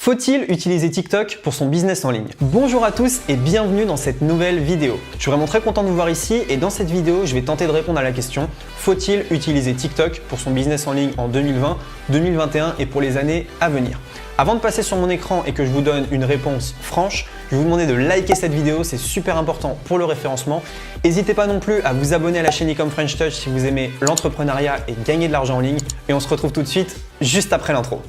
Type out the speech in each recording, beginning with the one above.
Faut-il utiliser TikTok pour son business en ligne? Bonjour à tous et bienvenue dans cette nouvelle vidéo. Je suis vraiment très content de vous voir ici et dans cette vidéo, je vais tenter de répondre à la question: faut-il utiliser TikTok pour son business en ligne en 2020, 2021 et pour les années à venir? Avant de passer sur mon écran et que je vous donne une réponse franche, je vais vous demander de liker cette vidéo, c'est super important pour le référencement. N'hésitez pas non plus à vous abonner à la chaîne Ecom French Touch si vous aimez l'entrepreneuriat et gagner de l'argent en ligne. Et on se retrouve tout de suite juste après l'intro.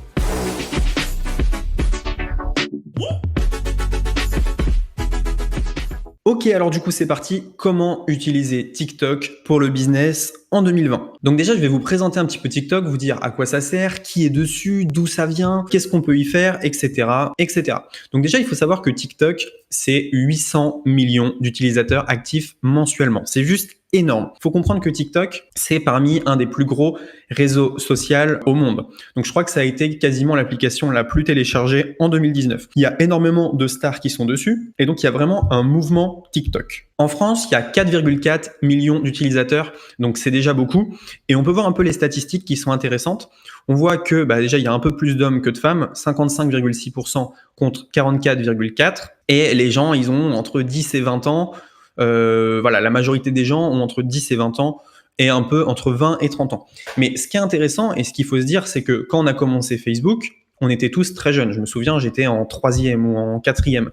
Ok, alors du coup c'est parti. Comment utiliser TikTok pour le business en 2020? Donc déjà je vais vous présenter un petit peu TikTok, vous dire à quoi ça sert, qui est dessus, d'où ça vient, qu'est-ce qu'on peut y faire, etc., etc. Donc déjà il faut savoir que TikTok c'est 800 millions d'utilisateurs actifs mensuellement. C'est juste énorme. Il faut comprendre que TikTok, c'est parmi un des plus gros réseaux sociaux au monde. Donc je crois que ça a été quasiment l'application la plus téléchargée en 2019. Il y a énormément de stars qui sont dessus et donc il y a vraiment un mouvement TikTok. En France, il y a 4,4 millions d'utilisateurs, donc c'est déjà beaucoup. Et on peut voir un peu les statistiques qui sont intéressantes. On voit que déjà il y a un peu plus d'hommes que de femmes, 55,6% contre 44,4%. Et les gens, ils ont entre 10 et 20 ans. La majorité des gens ont entre 10 et 20 ans et un peu entre 20 et 30 ans. Mais ce qui est intéressant et ce qu'il faut se dire, c'est que quand on a commencé Facebook, on était tous très jeunes. Je me souviens, j'étais en 3e ou en 4e.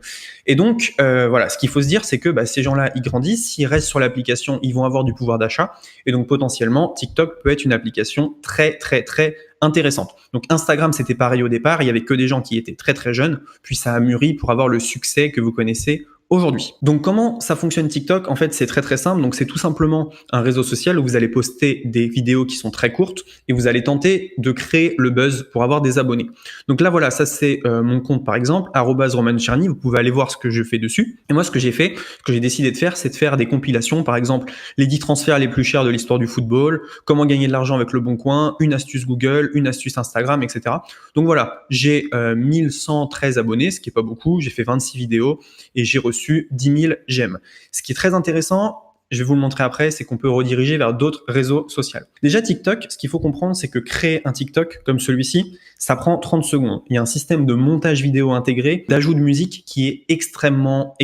Et donc, ce qu'il faut se dire, c'est que ces gens-là, ils grandissent, s'ils restent sur l'application, ils vont avoir du pouvoir d'achat. Et donc, potentiellement, TikTok peut être une application très, très, très intéressante. Donc, Instagram, c'était pareil au départ. Il y avait que des gens qui étaient très, très jeunes. Puis, ça a mûri pour avoir le succès que vous connaissez aujourd'hui. Donc comment ça fonctionne TikTok? En fait, c'est très très simple. Donc c'est tout simplement un réseau social où vous allez poster des vidéos qui sont très courtes et vous allez tenter de créer le buzz pour avoir des abonnés. Donc là voilà, ça c'est mon compte par exemple, @romancherny. Vous pouvez aller voir ce que je fais dessus. Et moi ce que j'ai fait, ce que j'ai décidé de faire, c'est de faire des compilations. Par exemple, les 10 transferts les plus chers de l'histoire du football, comment gagner de l'argent avec le bon coin, une astuce Google, une astuce Instagram, etc. Donc voilà, j'ai 1113 abonnés, ce qui est pas beaucoup. J'ai fait 26 vidéos et j'ai reçu 10 000 j'aime. Ce qui est très intéressant, je vais vous le montrer après, c'est qu'on peut rediriger vers d'autres réseaux sociaux. Déjà TikTok, ce qu'il faut comprendre, c'est que créer un TikTok comme celui-ci, ça prend 30 secondes. Il y a un système de montage vidéo intégré, d'ajout de musique qui est extrêmement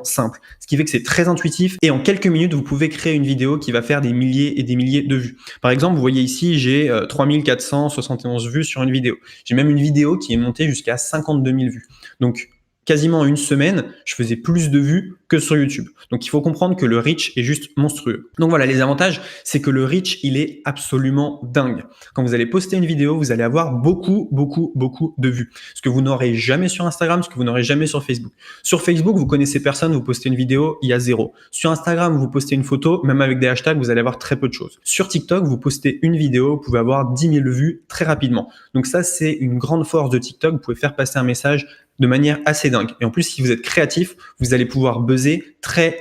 simple. Ce qui fait que c'est très intuitif et en quelques minutes, vous pouvez créer une vidéo qui va faire des milliers et des milliers de vues. Par exemple, vous voyez ici, j'ai 3471 vues sur une vidéo. J'ai même une vidéo qui est montée jusqu'à 52 000 vues. Donc, quasiment en une semaine, je faisais plus de vues que sur YouTube. Donc, il faut comprendre que le reach est juste monstrueux. Donc voilà, les avantages, c'est que le reach, il est absolument dingue. Quand vous allez poster une vidéo, vous allez avoir beaucoup de vues. Ce que vous n'aurez jamais sur Instagram, ce que vous n'aurez jamais sur Facebook. Sur Facebook, vous connaissez personne, vous postez une vidéo, il y a 0. Sur Instagram, vous postez une photo, même avec des hashtags, vous allez avoir très peu de choses. Sur TikTok, vous postez une vidéo, vous pouvez avoir 10 000 vues très rapidement. Donc ça, c'est une grande force de TikTok. Vous pouvez faire passer un message de manière assez dingue. Et en plus, si vous êtes créatif, vous allez pouvoir buzzer très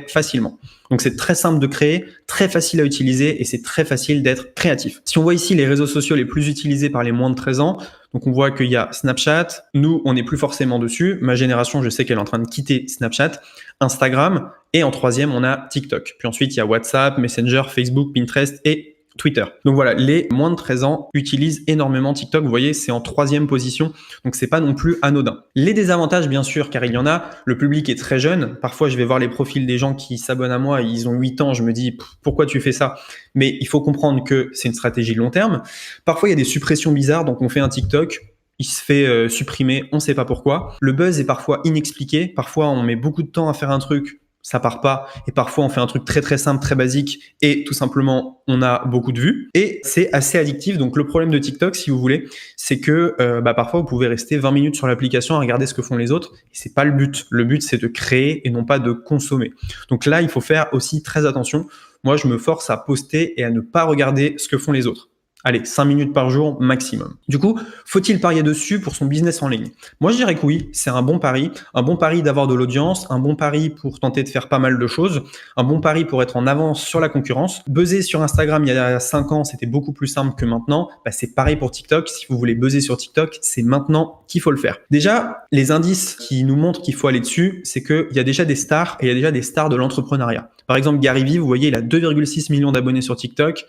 facilement. Donc c'est très simple de créer, très facile à utiliser et c'est très facile d'être créatif. Si on voit ici les réseaux sociaux les plus utilisés par les moins de 13 ans, donc on voit qu'il y a Snapchat, nous on n'est plus forcément dessus, ma génération je sais qu'elle est en train de quitter Snapchat, Instagram et en 3e on a TikTok. Puis ensuite il y a WhatsApp, Messenger, Facebook, Pinterest et Twitter. Donc voilà, les moins de 13 ans utilisent énormément TikTok. Vous voyez, c'est en 3e position. Donc c'est pas non plus anodin. Les désavantages, bien sûr, car il y en a. Le public est très jeune. Parfois, je vais voir les profils des gens qui s'abonnent à moi. Ils ont 8 ans. Je me dis, pourquoi tu fais ça? Mais il faut comprendre que c'est une stratégie long terme. Parfois, il y a des suppressions bizarres. Donc on fait un TikTok. Il se fait supprimer. On sait pas pourquoi. Le buzz est parfois inexpliqué. Parfois, on met beaucoup de temps à faire un truc. Ça part pas et parfois on fait un truc très simple, très basique et tout simplement on a beaucoup de vues et c'est assez addictif. Donc le problème de TikTok, si vous voulez, c'est que parfois vous pouvez rester 20 minutes sur l'application à regarder ce que font les autres et c'est pas le but. Le but c'est de créer et non pas de consommer. Donc là il faut faire aussi très attention. Moi je me force à poster et à ne pas regarder ce que font les autres. Allez, 5 minutes par jour maximum. Du coup, faut-il parier dessus pour son business en ligne? Moi, je dirais que oui, c'est un bon pari d'avoir de l'audience, un bon pari pour tenter de faire pas mal de choses, un bon pari pour être en avance sur la concurrence. Buzzer sur Instagram il y a 5 ans, c'était beaucoup plus simple que maintenant. C'est pareil pour TikTok. Si vous voulez buzzer sur TikTok, c'est maintenant qu'il faut le faire. Déjà, les indices qui nous montrent qu'il faut aller dessus, c'est qu'il y a déjà des stars et il y a déjà des stars de l'entrepreneuriat. Par exemple, Gary Vee, vous voyez, il a 2,6 millions d'abonnés sur TikTok.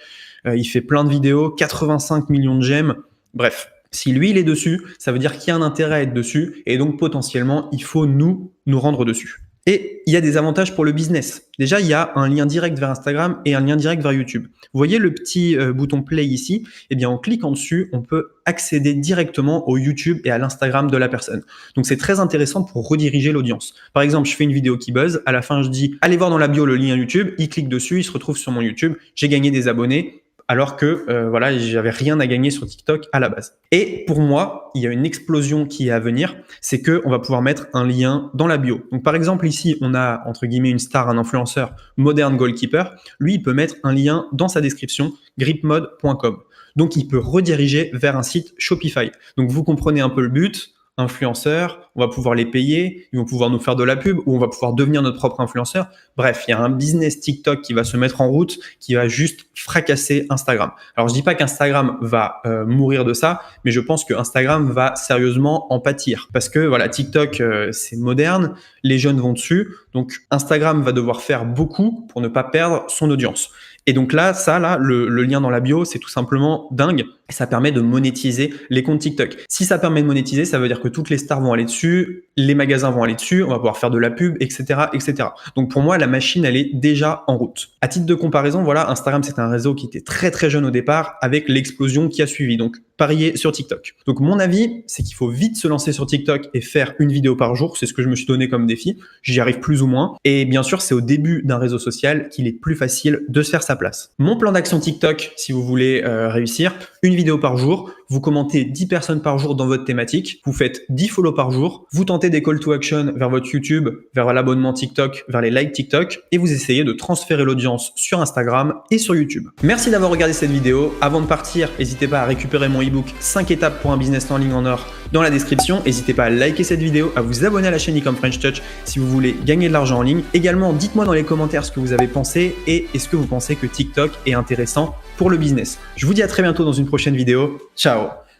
Il fait plein de vidéos, 85 millions de j'aime. Bref, Si lui, il est dessus, ça veut dire qu'il y a un intérêt à être dessus et donc potentiellement, il faut nous rendre dessus. Et il y a des avantages pour le business. Déjà, il y a un lien direct vers Instagram et un lien direct vers YouTube. Vous voyez le petit bouton play ici? Eh bien, en cliquant dessus, on peut accéder directement au YouTube et à l'Instagram de la personne. Donc, c'est très intéressant pour rediriger l'audience. Par exemple, je fais une vidéo qui buzz. À la fin, je dis, allez voir dans la bio le lien YouTube. Il clique dessus, il se retrouve sur mon YouTube. J'ai gagné des abonnés. Alors que voilà, j'avais rien à gagner sur TikTok à la base. Et pour moi, il y a une explosion qui est à venir, c'est que on va pouvoir mettre un lien dans la bio. Donc par exemple ici, on a entre guillemets une star, un influenceur, Modern Goalkeeper. Lui, il peut mettre un lien dans sa description, gripmode.com. Donc il peut rediriger vers un site Shopify. Donc vous comprenez un peu le but. Influenceurs, on va pouvoir les payer, ils vont pouvoir nous faire de la pub ou on va pouvoir devenir notre propre influenceur. Bref, il y a un business TikTok qui va se mettre en route, qui va juste fracasser Instagram. Alors je dis pas qu'Instagram va mourir de ça, mais je pense que Instagram va sérieusement en pâtir parce que voilà, TikTok c'est moderne, les jeunes vont dessus, donc Instagram va devoir faire beaucoup pour ne pas perdre son audience. Et donc là, le lien dans la bio, c'est tout simplement dingue. Et ça permet de monétiser les comptes TikTok. Si ça permet de monétiser, ça veut dire que toutes les stars vont aller dessus, les magasins vont aller dessus, on va pouvoir faire de la pub, etc., etc. Donc pour moi, la machine, elle est déjà en route. À titre de comparaison, voilà, Instagram, c'est un réseau qui était très très jeune au départ, avec l'explosion qui a suivi. Donc parier sur TikTok. Donc mon avis, c'est qu'il faut vite se lancer sur TikTok et faire une vidéo par jour. C'est ce que je me suis donné comme défi. J'y arrive plus ou moins. Et bien sûr, c'est au début d'un réseau social qu'il est plus facile de se faire sa place. Mon plan d'action TikTok, si vous voulez réussir, une vidéo par jour, vous commentez 10 personnes par jour dans votre thématique, vous faites 10 follow par jour, vous tentez des call to action vers votre YouTube, vers l'abonnement TikTok, vers les likes TikTok et vous essayez de transférer l'audience sur Instagram et sur YouTube. Merci d'avoir regardé cette vidéo. Avant de partir, n'hésitez pas à récupérer mon ebook 5 étapes pour un business en ligne en or dans la description. N'hésitez pas à liker cette vidéo, à vous abonner à la chaîne Ecom French Touch si vous voulez gagner de l'argent en ligne. Également, dites-moi dans les commentaires ce que vous avez pensé et est-ce que vous pensez que TikTok est intéressant pour le business. Je vous dis à très bientôt dans une prochaine vidéo. Ciao!